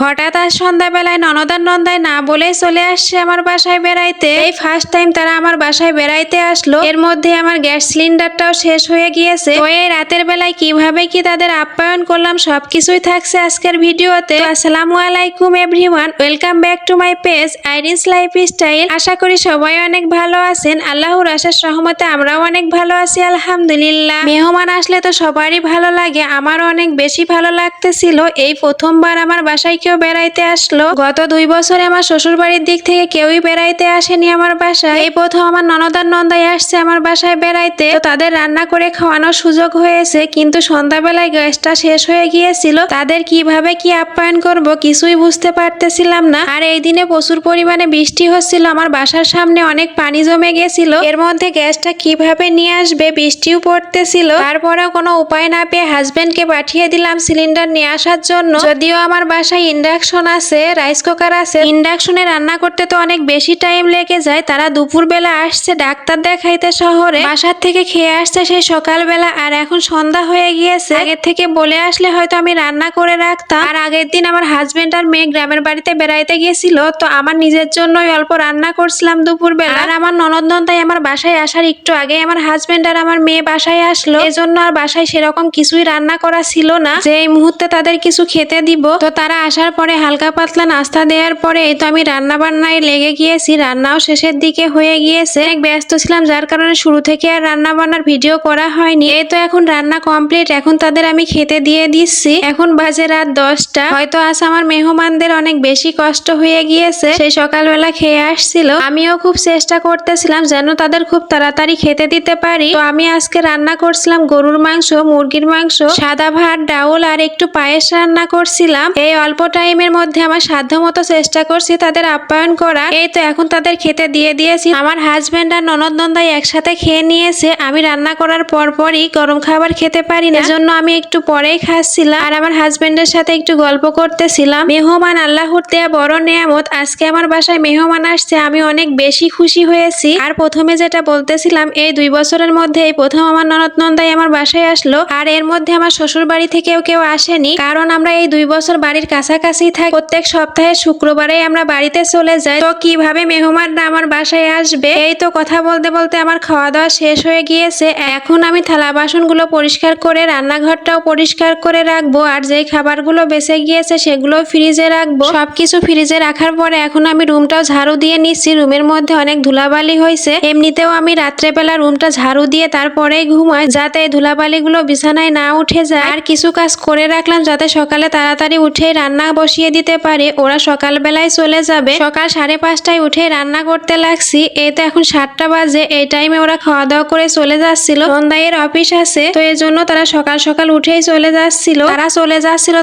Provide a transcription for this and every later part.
হঠাৎ আজ সন্ধ্যাবেলায় ননদার নন্দায় না বলেই চলে আসছে আমার বাসায় বেড়াইতে। এই ফার্স্ট টাইম তারা আমার বাসায় বেড়াইতে আসলো। এর মধ্যে আমার গ্যাস সিলিন্ডারটাও শেষ হয়ে গিয়েছে। তো এই রাতের বেলায় কিভাবে কি তাদের আপ্যায়ন করলাম সবকিছুই থাকছে আজকের ভিডিওতে। আসসালামু আলাইকুম everyone, welcome back to my page Irin's lifestyle. আশা করি সবাই অনেক ভালো আছেন। আল্লাহর আশেষ রহমতে আমরাও অনেক ভালো আছি আলহামদুলিল্লাহ। মেহমান আসলে তো সবারই ভালো লাগে, আমারও অনেক বেশি ভালো লাগতেছিল। এই প্রথমবার আমার বাসায় কেউ বেড়াইতে আসলো। গত 2 বছরে আমার শ্বশুর বাড়ির দিক থেকে কেউই বেড়াইতে আসেনি আমার বাসায়। এই প্রথম আমার ননদার নন্দাই আসছে আমার বাসায় বেড়াইতে। তো তাদের রান্না করে খাওয়ানোর সুযোগ হয়েছে, কিন্তু সন্ধ্যাবেলায় গ্যাসটা শেষ হয়ে গিয়েছিল। তাদের কিভাবে কি আপ্যায়ন করব কিছুই বুঝতে পারতেছিলাম না। আর এই দিনে প্রচুর পরিমাণে বৃষ্টি হচ্ছিল, আমার বাসার সামনে অনেক পানি জমে গেছিল। এর মধ্যে গ্যাসটা কিভাবে নিয়ে আসবে, বৃষ্টিও পড়তেছিল। তারপরেও কোনো উপায় না পেয়ে হাজবেন্ডকে পাঠিয়ে দিলাম সিলিন্ডার নিয়ে আসার জন্য। যদিও আমার বাসায় ইন্ডাকশন আছে, রাইস কুকার আছে, ইন্ডাকশনে রান্না করতে তো অনেক বেশি টাইম লেগে যায়। তারা দুপুরবেলা আসছে ডাক্তার দেখাইতে শহরে, বাসার থেকে খেয়ে আসছে সেই সকালবেলা, আর এখন সন্ধ্যা হয়ে গিয়েছে। আগের থেকে বলে আসলে হয়তো আমি রান্না করে রাখতাম। আর আগের দিন আমার হাজবেন্ড আর মেয়ে গ্রামের বাড়িতে বেড়াইতে গিয়েছিল, তো আমার নিজের জন্যই অল্প রান্না করছিলাম দুপুরবেলা। আর আমার ননদ নন্দাই আমার বাসায় আসার একটু আগে আমার হাজবেন্ড আর আমার মেয়ে বাসায় আসলো। এজন্য আর বাসায় সেরকম কিছুই রান্না করা ছিল না যে এই মুহূর্তে তাদের কিছু খেতে দিব। তো তারা আসার পরে হালকা পাতলা নাস্তা দেওয়ার পরে এই তো আমি রান্না বান্নায় লেগে গিয়েছি। রান্নাও শেষের দিকে হয়ে গিয়েছে, অনেক ব্যস্ত ছিলাম যার কারণে শুরু থেকে আর রান্না বান্নার ভিডিও করা হয়নি। এই তো এখন রান্না কমপ্লিট, এখন তাদের আমি খেতে দিয়ে দিচ্ছি। এখন বাজে রাত 10টা। হয়তো আজ আমার মেহমানদের অনেক বেশি কষ্ট হয়ে গিয়েছে, সেই সকালবেলা খেয়ে আসছিল। আমিও খুব চেষ্টা করতেছিলাম যেন তাদের খুব তাড়াতাড়ি খেতে দিতে পারি। তো আমি আজকে রান্না করছিলাম গরুর মাংস, মুরগির মাংস, সাদা ভাত, ডাউল আর একটু পায়েস রান্না করছিলাম। এই অল্প টাইমের মধ্যে আমার সাধ্য মতো চেষ্টা করছি তাদের আপ্যায়ন করা। এই তো এখন তাদের খেতে দিয়ে দিয়েছি। আমার হাজবেন্ড আর ননদ নন্দাই একসাথে খেয়ে নিয়েছে। আমি রান্না করার পরপরই গরম খাবার খেতে পারি না, এজন্য আমি একটু পরেই খাচ্ছিলাম আর আমার হাজবেন্ডের সাথে একটু গল্প করতেছিলাম। মেহমান আল্লাহর দেয়া বড় নেয়ামত। আজকে আমার বাসায় মেহমান আসছে, আমি অনেক বেশি খুশি হয়েছি। আর প্রথমে যেটা বলতেছিলাম, এই 2 বছরের মধ্যে এই প্রথম আমার ননদ নন্দাই আমার বাসায় আসলো। আর এর মধ্যে আমার শ্বশুর বাড়ি থেকেও কেউ আসেনি, কারণ আমরা এই 2 বছর বাড়ির কাছাকাছি থাকি। প্রত্যেক সপ্তাহে শুক্রবারে আমরা বাড়িতে চলে যাই। তো কিভাবে মেহমানরা আমার বাসায় আসবে, এই তো কথা বলতে বলতে আমার খাওয়া দাওয়া শেষ হয়ে গিয়েছে। এখন আমি থালা বাসনগুলো পরিষ্কার করে রান্নাঘরটাও পরিষ্কার করে রাখবো। আর যেই খাবারগুলো বেঁচে গিয়েছে সেগুলো ফ্রিজে রাখবো। সবকিছু ফ্রিজে রাখার পরে এখন আমি রুমটাও ঝাড়ু দিয়ে নিচ্ছি। রুমের মধ্যে অনেক ধুলাবালি হয়েছে। এমনিতেও আমি রাত্রেবেলা রুমটা ঝাড়ু দিয়ে তারপরেই ঘুমাই, যাতে এই ধুলাবালিগুলো বিছানায় না উঠে যায়। আর কিছু কাজ করে রাখলাম যাতে সকালে তাড়াতাড়ি উঠে রান্না বসিয়ে দিতে পারে। ওরা সকালবেলায় চলে যাবে। সকাল 5:30টায় উঠে রান্না করতে লাগছি। এই তো এখন 7টা বাজে। এই টাইমে ওরা খাওয়া দাওয়া করে চলে যাচ্ছিল। নন্দাইয়ের অফিস আছে, তো এই জন্য তারা সকাল সকাল উঠেই চলে যাচ্ছিল।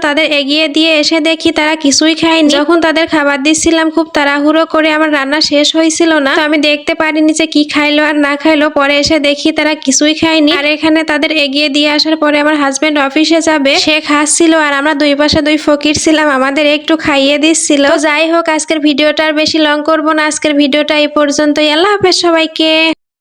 তাদের এগিয়ে দিয়ে এসে দেখি তারা কিছুই খায়নি। যখন তাদের খাবার দিচ্ছিলাম খুব তাড়াহুড়ো করে, আমার রান্না শেষ হয়েছিল না, তো আমি দেখতে পারিনি যে কি খাইলো আর না খাইলো। পরে এসে দেখি তারা কিছুই খায়নি। আর এখানে তাদের এগিয়ে দিয়ে আসার পরে আমার হাজবেন্ড অফিসে যাবে, সে খাচ্ছিল আর আমরা 2 পাশে 2 ফকির ছিলাম, আমাদের একটু খাইয়ে দিচ্ছিল। তো যাই হোক, আজকের ভিডিওটা আর বেশি লং করবো না। আজকের ভিডিওটা এই পর্যন্তই। আল্লাহ হাফেজ সবাইকে।